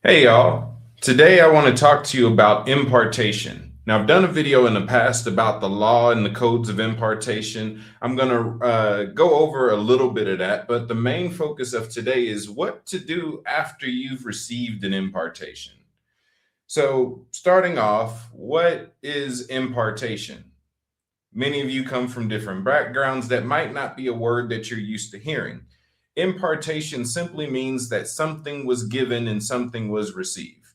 Hey y'all, today I want to talk to you about impartation. Now, I've done a video in the past about the law and the codes of impartation. I'm going to go over a little bit of that, but the main focus of today is what to do after you've received an impartation. So, starting off, what is impartation? Many of you come from different backgrounds. That might not be a word that you're used to hearing. Impartation simply means that something was given and something was received.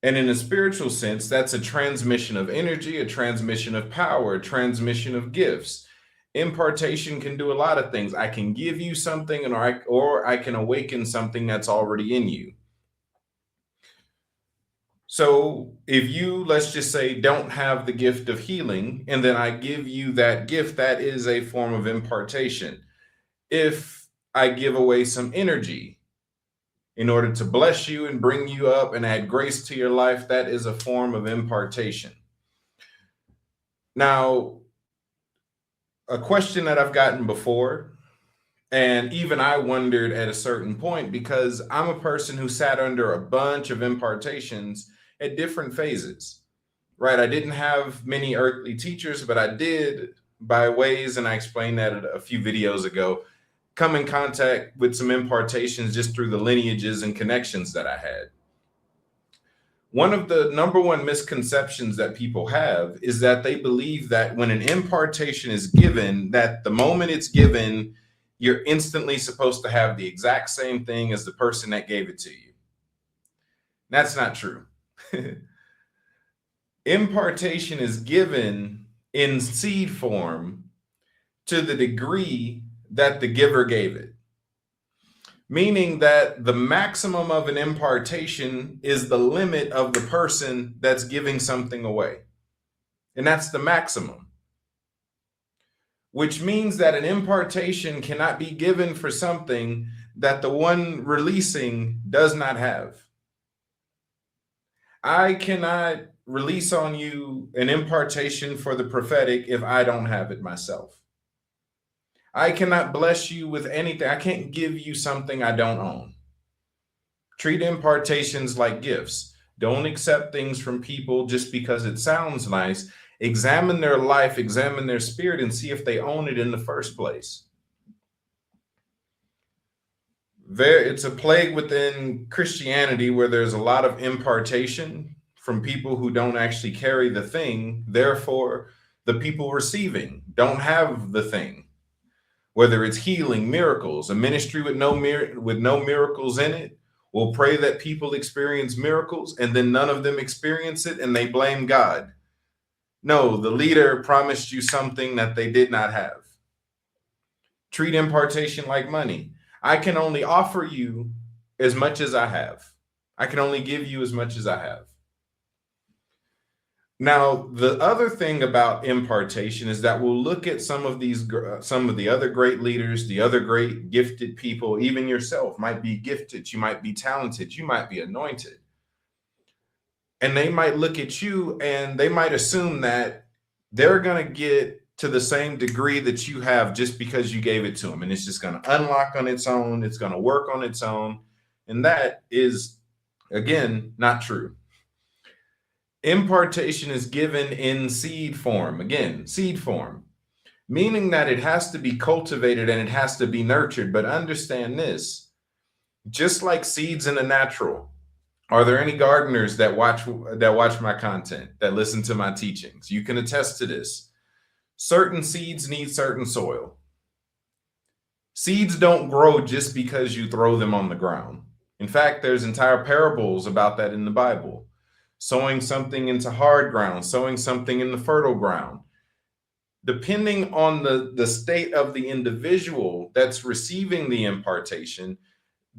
And in a spiritual sense, that's a transmission of energy, a transmission of power, a transmission of gifts. Impartation can do a lot of things. I can give you something, or I can awaken something that's already in you. So if you, let's just say, don't have the gift of healing, and then I give you that gift, that is a form of impartation. If I give away some energy in order to bless you and bring you up and add grace to your life, that is a form of impartation. Now, a question that I've gotten before, and even I wondered at a certain point, because I'm a person who sat under a bunch of impartations at different phases, right? I didn't have many earthly teachers, but I did, by ways, and I explained that a few videos ago, come in contact with some impartations just through the lineages and connections that I had. One of the number one misconceptions that people have is that they believe that when an impartation is given, that the moment it's given, you're instantly supposed to have the exact same thing as the person that gave it to you. That's not true. Impartation is given in seed form to the degree that the giver gave it. Meaning that the maximum of an impartation is the limit of the person that's giving something away. And that's the maximum. Which means that an impartation cannot be given for something that the one releasing does not have. I cannot release on you an impartation for the prophetic if I don't have it myself. I cannot bless you with anything. I can't give you something I don't own. Treat impartations like gifts. Don't accept things from people just because it sounds nice. Examine their life, examine their spirit, and see if they own it in the first place. It's a plague within Christianity where there's a lot of impartation from people who don't actually carry the thing. Therefore, the people receiving don't have the thing. Whether it's healing, miracles, a ministry with no miracles in it, will pray that people experience miracles and then none of them experience it and they blame God. No, the leader promised you something that they did not have. Treat impartation like money. I can only offer you as much as I have. I can only give you as much as I have. Now, the other thing about impartation is that we'll look at some of the other great leaders, the other great gifted people, even yourself might be gifted, you might be talented, you might be anointed. And they might look at you and they might assume that they're going to get to the same degree that you have just because you gave it to them. And it's just going to unlock on its own. It's going to work on its own. And that is, again, not true. Impartation is given in seed form. Again, seed form, meaning that it has to be cultivated and it has to be nurtured. But understand this, just like seeds in the natural, are there any gardeners that watch my content, that listen to my teachings? You can attest to this. Certain seeds need certain soil. Seeds don't grow just because you throw them on the ground. In fact, there's entire parables about that in the Bible. Sowing something into hard ground, sowing something in the fertile ground. Depending on the state of the individual that's receiving the impartation,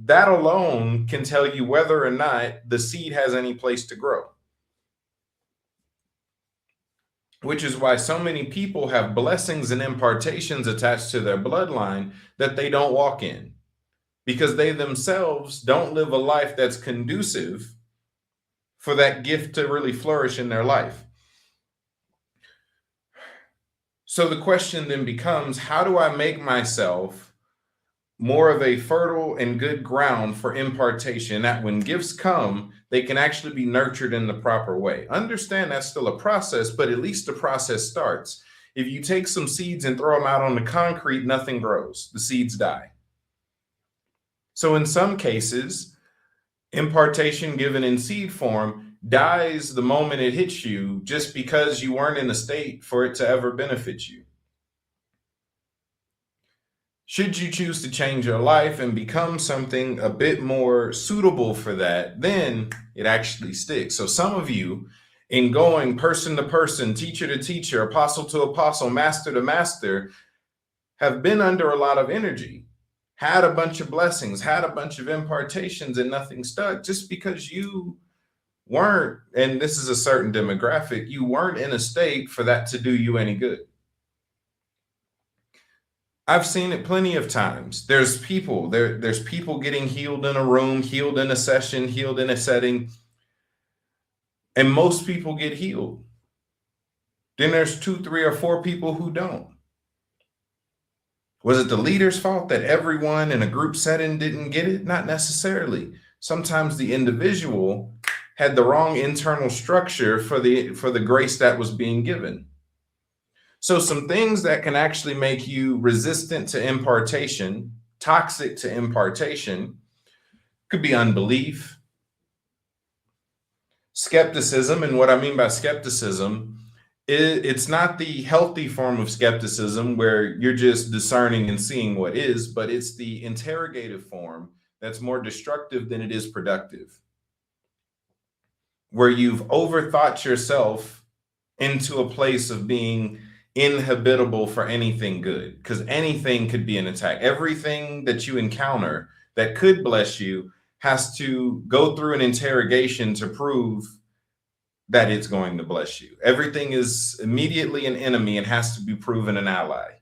that alone can tell you whether or not the seed has any place to grow. Which is why so many people have blessings and impartations attached to their bloodline that they don't walk in, because they themselves don't live a life that's conducive for that gift to really flourish in their life. So the question then becomes, how do I make myself more of a fertile and good ground for impartation, that when gifts come, they can actually be nurtured in the proper way. Understand that's still a process, but at least the process starts. If you take some seeds and throw them out on the concrete, nothing grows. The seeds die. So in some cases, impartation given in seed form dies the moment it hits you, just because you weren't in a state for it to ever benefit you. Should you choose to change your life and become something a bit more suitable for that, then it actually sticks. So some of you, in going person to person, teacher to teacher, apostle to apostle, master to master, have been under a lot of energy, had a bunch of blessings, had a bunch of impartations, and nothing stuck, just because you weren't, and this is a certain demographic, you weren't in a state for that to do you any good. I've seen it plenty of times. There's people getting healed in a room, healed in a session, healed in a setting, and most people get healed. Then there's 2, 3, or 4 people who don't. Was it the leader's fault that everyone in a group setting didn't get it? Not necessarily. Sometimes the individual had the wrong internal structure for the grace that was being given. So some things that can actually make you resistant to impartation, toxic to impartation, could be unbelief, skepticism. And what I mean by skepticism, it's not the healthy form of skepticism where you're just discerning and seeing what is, but it's the interrogative form that's more destructive than it is productive, where you've overthought yourself into a place of being inhabitable for anything good, because anything could be an attack. Everything that you encounter that could bless you has to go through an interrogation to prove that it's going to bless you. Everything is immediately an enemy and has to be proven an ally.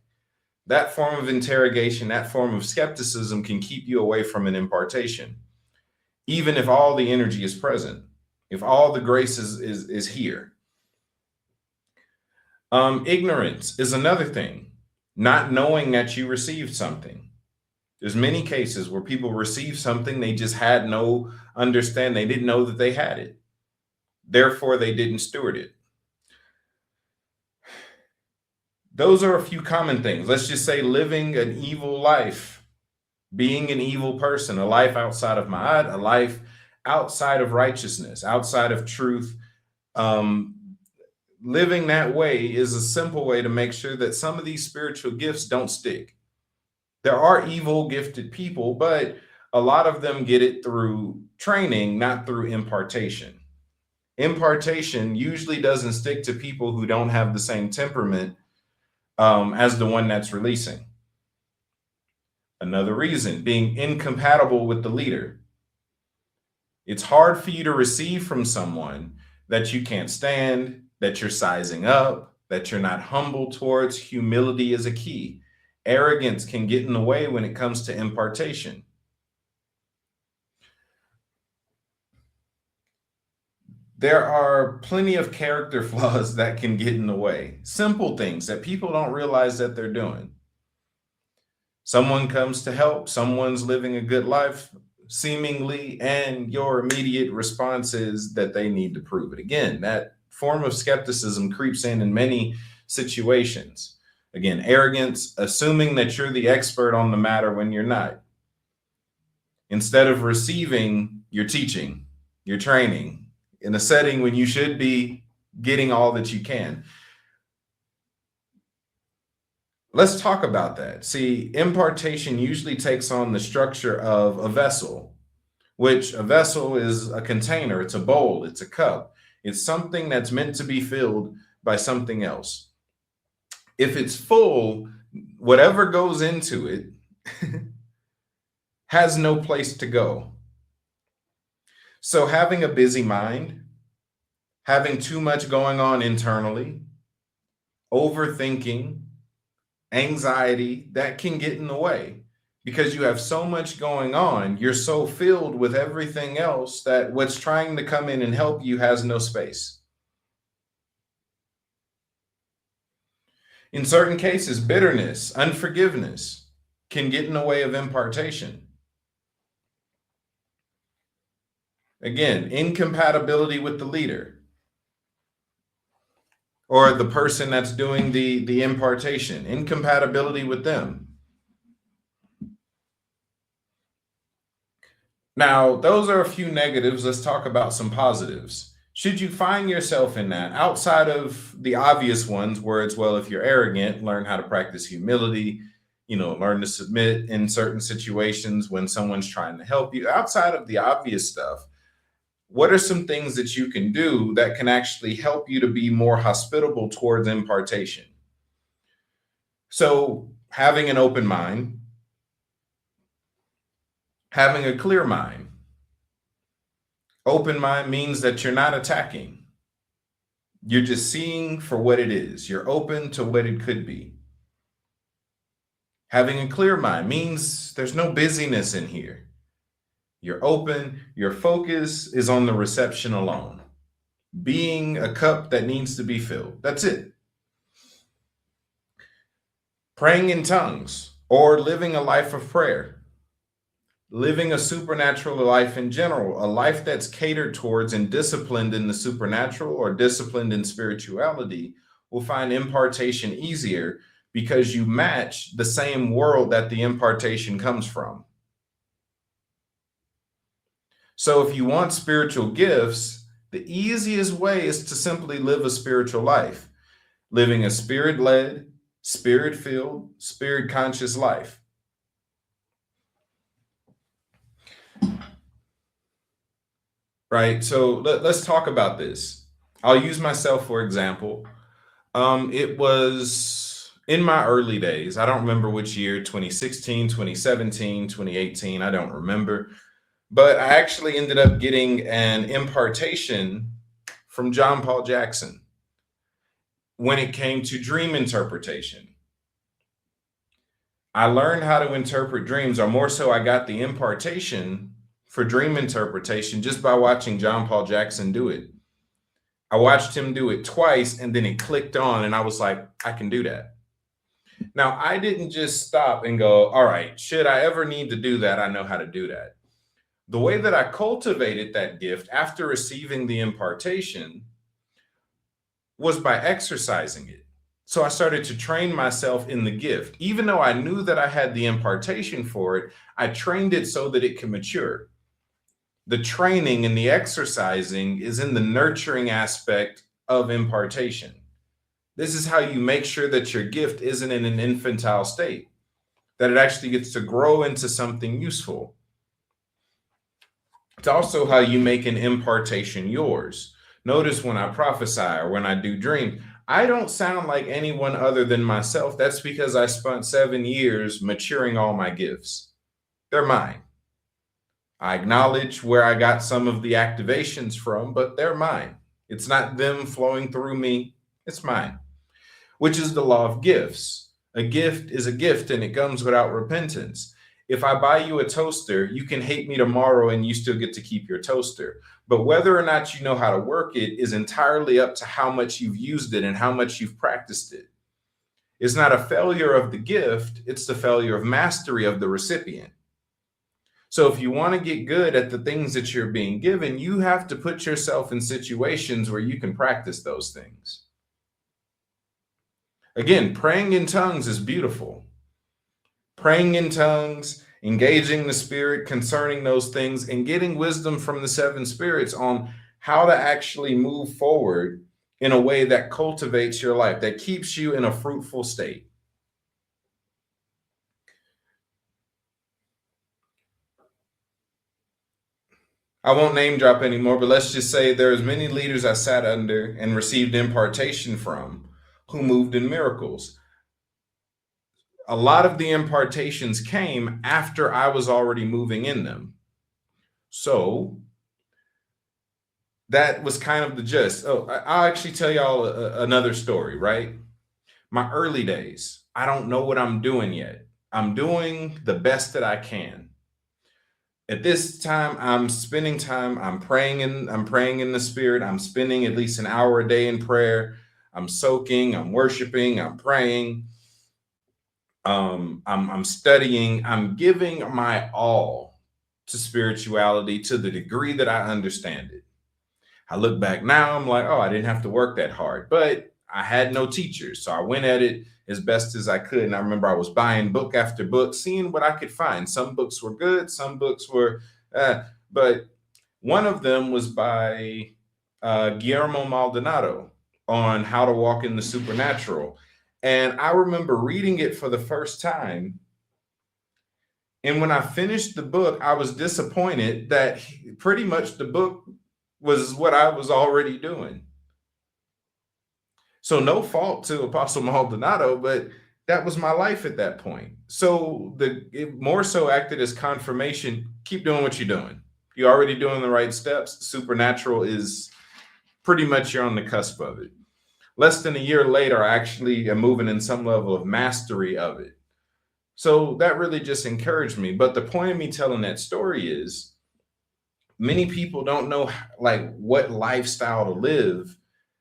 That form of interrogation, that form of skepticism can keep you away from an impartation, even if all the energy is present, if all the grace is here. Ignorance is another thing. Not knowing that you received something. There's many cases where people receive something, they just had no understanding. They didn't know that they had it. Therefore, they didn't steward it. Those are a few common things. Let's just say living an evil life, being an evil person, a life outside of ma'at, a life outside of righteousness, outside of truth. Living that way is a simple way to make sure that some of these spiritual gifts don't stick. There are evil gifted people, but a lot of them get it through training, not through impartation. Impartation usually doesn't stick to people who don't have the same temperament as the one that's releasing. Another reason, being incompatible with the leader. It's hard for you to receive from someone that you can't stand, that you're sizing up, that you're not humble towards. Humility is a key. Arrogance can get in the way when it comes to impartation. There are plenty of character flaws that can get in the way. Simple things that people don't realize that they're doing. Someone comes to help, someone's living a good life, seemingly, and your immediate response is that they need to prove it. Again, that form of skepticism creeps in many situations. Again, arrogance, assuming that you're the expert on the matter when you're not. Instead of receiving, you're teaching, you're training in a setting when you should be getting all that you can. Let's talk about that. See, impartation usually takes on the structure of a vessel, which a vessel is a container, it's a bowl, it's a cup. It's something that's meant to be filled by something else. If it's full, whatever goes into it has no place to go. So having a busy mind, having too much going on internally, overthinking, anxiety, that can get in the way. Because you have so much going on, you're so filled with everything else that what's trying to come in and help you has no space. In certain cases, bitterness, unforgiveness can get in the way of impartation. Again, incompatibility with the leader or the person that's doing the impartation, incompatibility with them. Now, those are a few negatives. Let's talk about some positives. Should you find yourself in that, outside of the obvious ones where it's, well, if you're arrogant, learn how to practice humility, learn to submit in certain situations when someone's trying to help you. Outside of the obvious stuff, what are some things that you can do that can actually help you to be more hospitable towards impartation? So, having an open mind, having a clear mind. Open mind means that you're not attacking. You're just seeing for what it is. You're open to what it could be. Having a clear mind means there's no busyness in here. You're open. Your focus is on the reception alone. Being a cup that needs to be filled. That's it. Praying in tongues or living a life of prayer. Living a supernatural life in general, a life that's catered towards and disciplined in the supernatural or disciplined in spirituality, will find impartation easier because you match the same world that the impartation comes from. So if you want spiritual gifts, the easiest way is to simply live a spiritual life, living a spirit-led, spirit-filled, spirit-conscious life. Right. So let's talk about this. I'll use myself for example. It was in my early days. I don't remember which year, 2016, 2017, 2018. I don't remember. But I actually ended up getting an impartation from John Paul Jackson when it came to dream interpretation. I learned how to interpret dreams, or more so, I got the impartation for dream interpretation just by watching John Paul Jackson do it. I watched him do it twice and then it clicked on and I was like, I can do that. Now, I didn't just stop and go, all right, should I ever need to do that? I know how to do that. The way that I cultivated that gift after receiving the impartation was by exercising it. So I started to train myself in the gift. Even though I knew that I had the impartation for it, I trained it so that it can mature. The training and the exercising is in the nurturing aspect of impartation. This is how you make sure that your gift isn't in an infantile state, that it actually gets to grow into something useful. It's also how you make an impartation yours. Notice when I prophesy or when I do dream, I don't sound like anyone other than myself. That's because I spent 7 years maturing all my gifts. They're mine. I acknowledge where I got some of the activations from, but they're mine. It's not them flowing through me. It's mine, which is the law of gifts. A gift is a gift and it comes without repentance. If I buy you a toaster, you can hate me tomorrow and you still get to keep your toaster. But whether or not you know how to work it is entirely up to how much you've used it and how much you've practiced it. It's not a failure of the gift. It's the failure of mastery of the recipient. So if you want to get good at the things that you're being given, you have to put yourself in situations where you can practice those things. Again, praying in tongues is beautiful. Praying in tongues, engaging the spirit concerning those things, and getting wisdom from the 7 spirits on how to actually move forward in a way that cultivates your life, that keeps you in a fruitful state. I won't name drop anymore, but let's just say there's many leaders I sat under and received impartation from who moved in miracles. A lot of the impartations came after I was already moving in them. So that was kind of the gist. Oh, I'll actually tell y'all another story, right? My early days, I don't know what I'm doing yet. I'm doing the best that I can. At this time, I'm spending time, I'm praying in the spirit. I'm spending at least an hour a day in prayer. I'm soaking, I'm worshiping, I'm praying. I'm studying, I'm giving my all to spirituality to the degree that I understand it. I look back now, I'm like, oh, I didn't have to work that hard, but I had no teachers. So I went at it as best as I could. And I remember I was buying book after book, seeing what I could find. Some books were good, some books were, but one of them was by Guillermo Maldonado on how to walk in the supernatural. And I remember reading it for the first time. And when I finished the book, I was disappointed that pretty much the book was what I was already doing. So no fault to Apostle Maldonado, but that was my life at that point. So it more so acted as confirmation. Keep doing what you're doing. You're already doing the right steps. Supernatural is pretty much you're on the cusp of it. Less than a year later, I actually am moving in some level of mastery of it. So that really just encouraged me. But the point of me telling that story is many people don't know like what lifestyle to live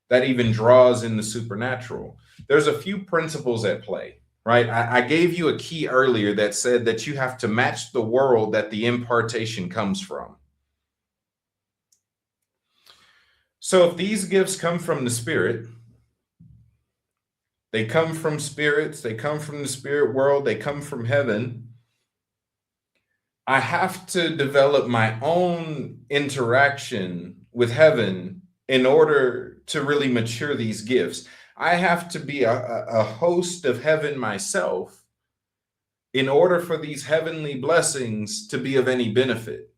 that even draws in the supernatural. There's a few principles at play, right? I gave you a key earlier that said that you have to match the world that the impartation comes from. So if these gifts come from the spirit, they come from spirits, they come from the spirit world, they come from heaven. I have to develop my own interaction with heaven in order to really mature these gifts. I have to be a host of heaven myself in order for these heavenly blessings to be of any benefit.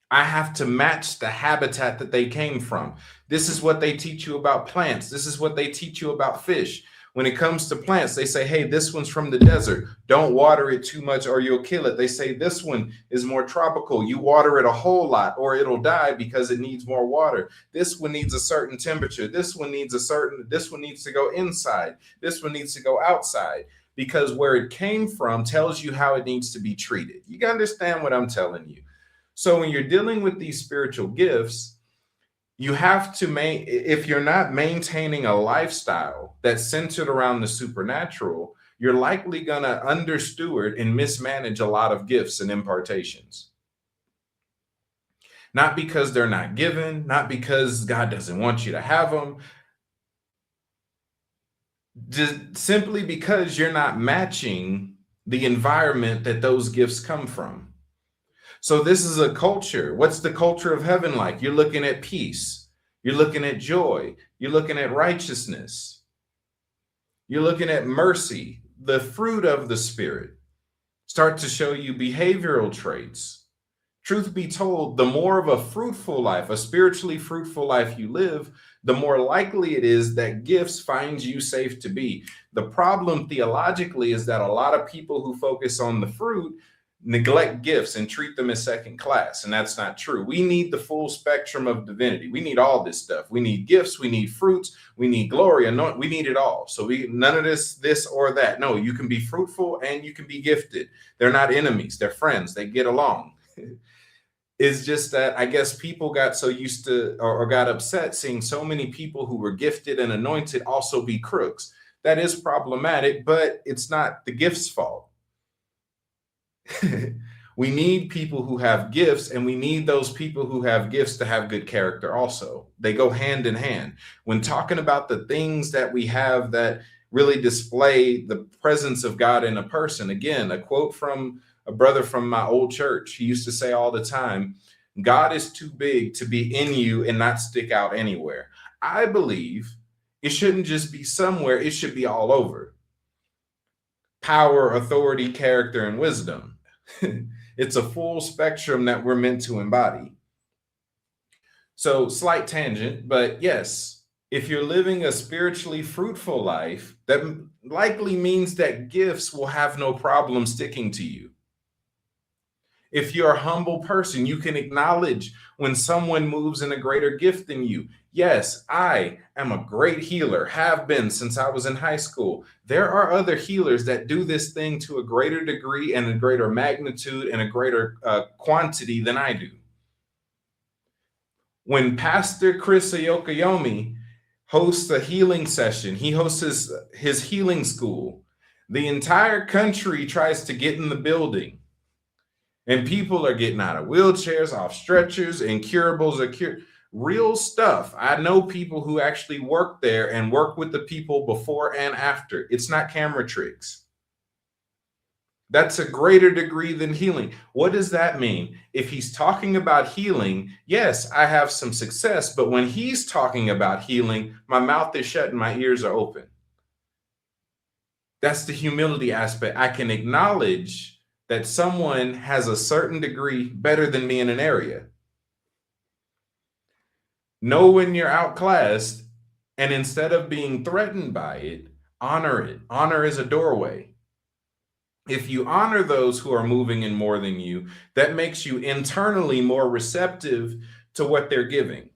I have to match the habitat that they came from. This is what they teach you about plants. This is what they teach you about fish. When it comes to plants, they say, hey, this one's from the desert. Don't water it too much or you'll kill it. They say this one is more tropical. You water it a whole lot or it'll die because it needs more water. This one needs a certain temperature. This one needs to go inside. This one needs to go outside because where it came from tells you how it needs to be treated. You can understand what I'm telling you. So when you're dealing with these spiritual gifts, you have to if you're not maintaining a lifestyle that's centered around the supernatural, you're likely going to understeward and mismanage a lot of gifts and impartations. Not because they're not given, not because God doesn't want you to have them, just simply because you're not matching the environment that those gifts come from. So this is a culture. What's the culture of heaven like? You're looking at peace. You're looking at joy. You're looking at righteousness. You're looking at mercy. The fruit of the Spirit start to show you behavioral traits. Truth be told, the more of a fruitful life, a spiritually fruitful life you live, the more likely it is that gifts find you safe to be. The problem theologically is that a lot of people who focus on the fruit neglect gifts and treat them as second class. And that's not true. We need the full spectrum of divinity. We need all this stuff. We need gifts. We need fruits. We need glory. We need it all. So none of this or that. No, you can be fruitful and you can be gifted. They're not enemies. They're friends. They get along. It's just that I guess people got so used to or got upset seeing so many people who were gifted and anointed also be crooks. That is problematic, but it's not the gift's fault. We need people who have gifts, and we need those people who have gifts to have good character also. They go hand in hand. When talking about the things that we have that really display the presence of God in a person, again, a quote from a brother from my old church. He used to say all the time, God is too big to be in you and not stick out anywhere. I believe it shouldn't just be somewhere, it should be all over. Power, authority, character, and wisdom. It's a full spectrum that we're meant to embody. So, slight tangent, but yes, if you're living a spiritually fruitful life, that likely means that gifts will have no problem sticking to you. If you're a humble person, you can acknowledge when someone moves in a greater gift than you. Yes, I am a great healer, have been since I was in high school. There are other healers that do this thing to a greater degree and a greater magnitude and a greater quantity than I do. When Pastor Chris Ayokayomi hosts a healing session, he hosts his healing school. The entire country tries to get in the building, and people are getting out of wheelchairs, off stretchers, incurables are cured. Real stuff. I know people who actually work there and work with the people before and after. It's not camera tricks. That's a greater degree than healing. What does that mean? If he's talking about healing, yes, I have some success, but when he's talking about healing, my mouth is shut and my ears are open. That's the humility aspect. I can acknowledge that someone has a certain degree better than me in an area. Know when you're outclassed, and instead of being threatened by it, honor it. Honor is a doorway. If you honor those who are moving in more than you, that makes you internally more receptive to what they're giving.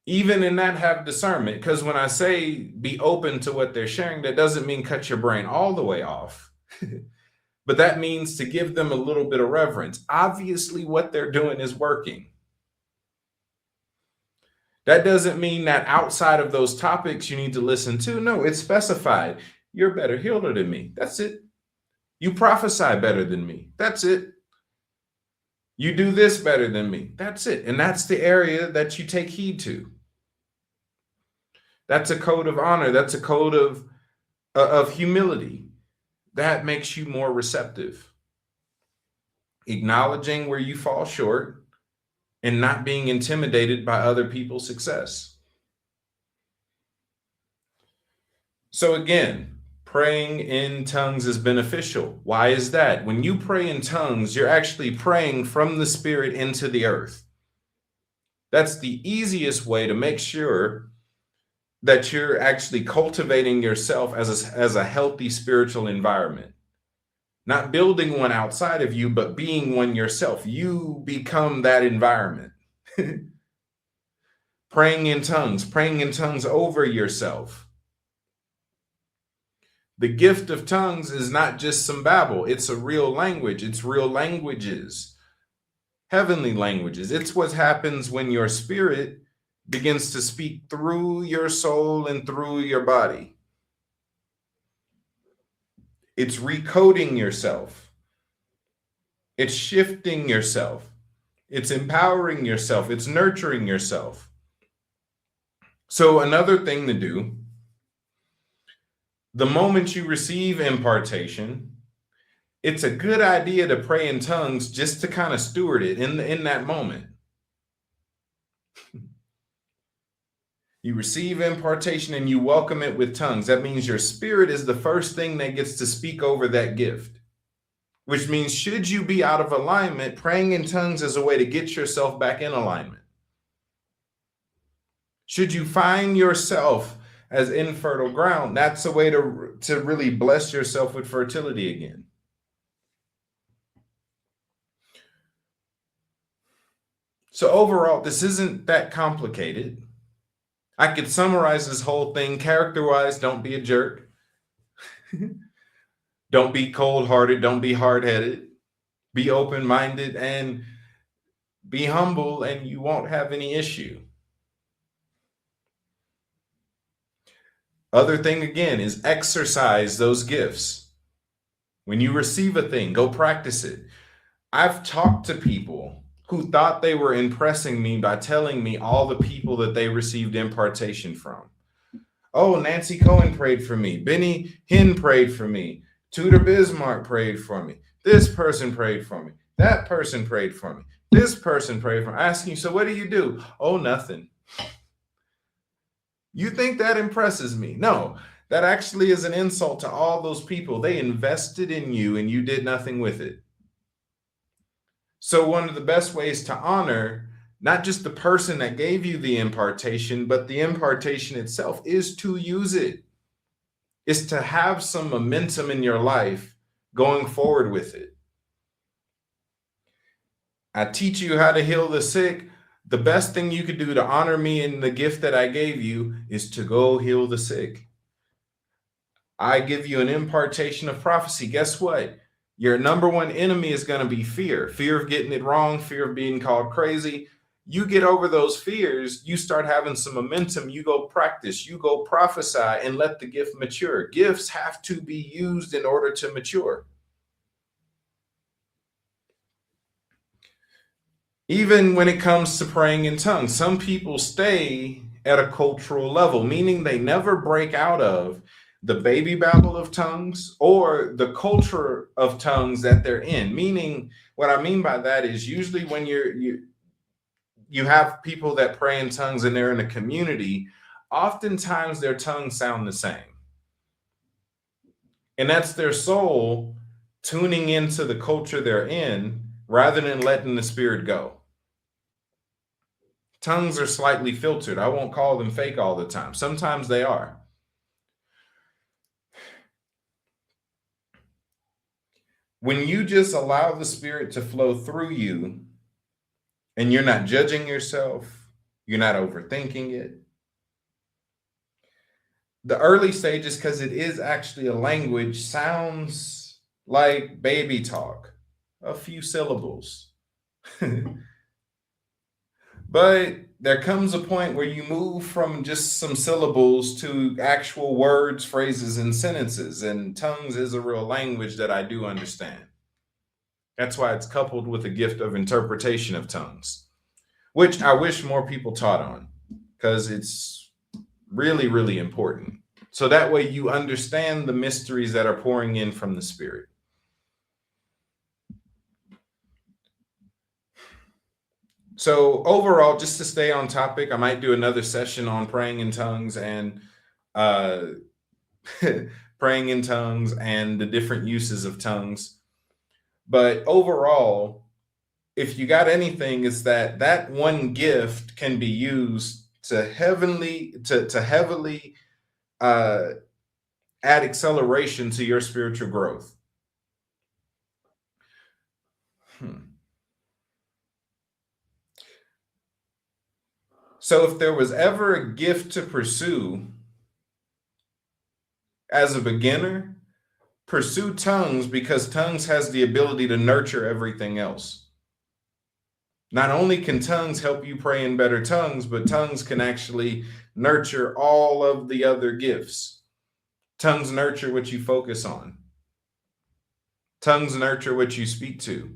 Even in that, have discernment, because when I say be open to what they're sharing, that doesn't mean cut your brain all the way off. But that means to give them a little bit of reverence. Obviously, what they're doing is working. That doesn't mean that outside of those topics you need to listen to. No, it's specified. You're a better healer than me. That's it. You prophesy better than me. That's it. You do this better than me. That's it. And that's the area that you take heed to. That's a code of honor. That's a code of humility. That makes you more receptive. Acknowledging where you fall short and not being intimidated by other people's success. So again, praying in tongues is beneficial. Why is that? When you pray in tongues, you're actually praying from the Spirit into the earth. That's the easiest way to make sure that you're actually cultivating yourself as a healthy spiritual environment. Not building one outside of you, but being one yourself. You become that environment. Praying in tongues over yourself. The gift of tongues is not just some babble. It's a real language. It's real languages. Heavenly languages. It's what happens when your spirit begins to speak through your soul and through your body. It's recoding yourself. It's shifting yourself. It's empowering yourself. It's nurturing yourself. So another thing to do, the moment you receive impartation, it's a good idea to pray in tongues just to kind of steward it in that moment. You receive impartation and you welcome it with tongues. That means your spirit is the first thing that gets to speak over that gift, which means should you be out of alignment, praying in tongues is a way to get yourself back in alignment. Should you find yourself as infertile ground, that's a way to really bless yourself with fertility again. So overall, this isn't that complicated. I could summarize this whole thing character-wise. Don't be a jerk. Don't be cold-hearted. Don't be hard-headed. Be open-minded and be humble, and you won't have any issue. Other thing, again, is exercise those gifts. When you receive a thing, go practice it. I've talked to people who thought they were impressing me by telling me all the people that they received impartation from. Oh, Nancy Cohen prayed for me. Benny Hinn prayed for me. Tudor Bismarck prayed for me. This person prayed for me. That person prayed for me. This person prayed for me. Asking you, so what do you do? Oh, nothing. You think that impresses me? No, that actually is an insult to all those people. They invested in you and you did nothing with it. So one of the best ways to honor not just the person that gave you the impartation, but the impartation itself is to use it. Is to have some momentum in your life going forward with it. I teach you how to heal the sick. The best thing you could do to honor me in the gift that I gave you is to go heal the sick. I give you an impartation of prophecy. Guess what? Your number one enemy is going to be fear. Fear of getting it wrong, fear of being called crazy. You get over those fears, you start having some momentum, you go practice, you go prophesy, and let the gift mature. Gifts have to be used in order to mature. Even when it comes to praying in tongues, some people stay at a cultural level, meaning they never break out of the baby babble of tongues or the culture of tongues that they're in. Meaning, what I mean by that is usually when you have people that pray in tongues and they're in a community, oftentimes their tongues sound the same. And that's their soul tuning into the culture they're in rather than letting the spirit go. Tongues are slightly filtered. I won't call them fake all the time. Sometimes they are. When you just allow the spirit to flow through you and you're not judging yourself, you're not overthinking it. The early stages, because it is actually a language, sounds like baby talk, a few syllables. But there comes a point where you move from just some syllables to actual words, phrases, and sentences. And tongues is a real language that I do understand. That's why it's coupled with a gift of interpretation of tongues, which I wish more people taught on, because it's really, really important. So that way you understand the mysteries that are pouring in from the Spirit. So overall, just to stay on topic, I might do another session on praying in tongues and praying in tongues and the different uses of tongues. But overall, if you got anything, is that one gift can be used to heavily add acceleration to your spiritual growth. So if there was ever a gift to pursue as a beginner, pursue tongues, because tongues has the ability to nurture everything else. Not only can tongues help you pray in better tongues, but tongues can actually nurture all of the other gifts. Tongues nurture what you focus on. Tongues nurture what you speak to.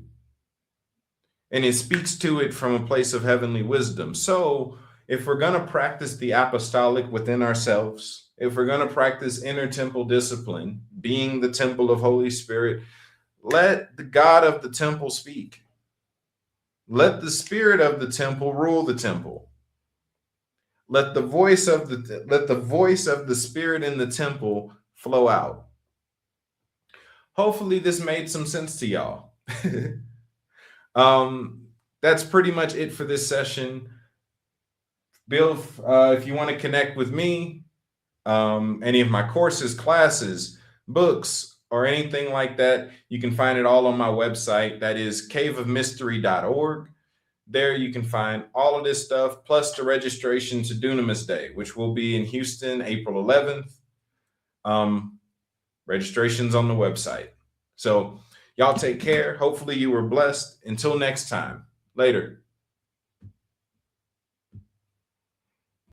And it speaks to it from a place of heavenly wisdom. So if we're going to practice the apostolic within ourselves, if we're going to practice inner temple discipline, being the temple of Holy Spirit, let the God of the temple speak. Let the spirit of the temple rule the temple. Let the voice of the spirit in the temple flow out. Hopefully this made some sense to y'all. That's pretty much it for this session. Bill, if you want to connect with me, any of my courses, classes, books, or anything like that, you can find it all on my website. That is caveofmystery.org. There you can find all of this stuff, plus the registration to Dunamis Day, which will be in Houston, April 11th. Registration's on the website. So y'all take care. Hopefully you were blessed. Until next time. Later.